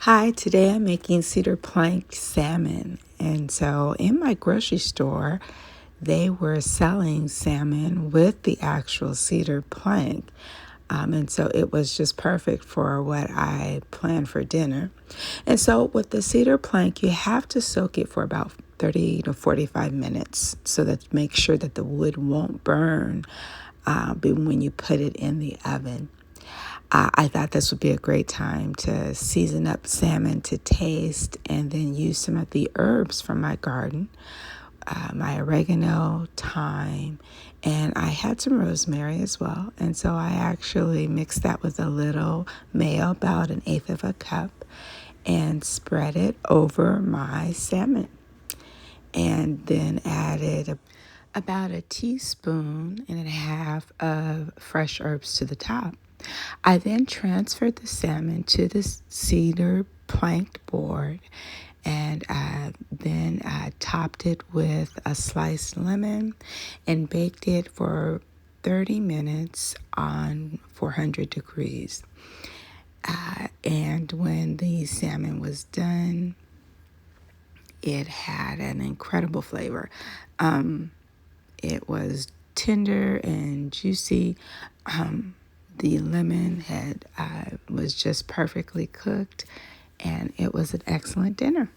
Hi, today I'm making cedar plank salmon. And so in my grocery store, they were selling salmon with the actual cedar plank. And so it was just perfect for what I planned for dinner. And so with the cedar plank, you have to soak it for about 30 to 45 minutes so that make sure that the wood won't burn when you put it in the oven. I thought this would be a great time to season up salmon to taste and then use some of the herbs from my garden, my oregano, thyme, and I had some rosemary as well. And so I actually mixed that with a little mayo, about an eighth of a cup, and spread it over my salmon. And then added about a teaspoon and a half of fresh herbs to the top. I then transferred the salmon to the cedar planked board and then I topped it with a sliced lemon and baked it for 30 minutes on 400 degrees. And when the salmon was done, it had an incredible flavor. It was tender and juicy. The lemon had was just perfectly cooked, and it was an excellent dinner.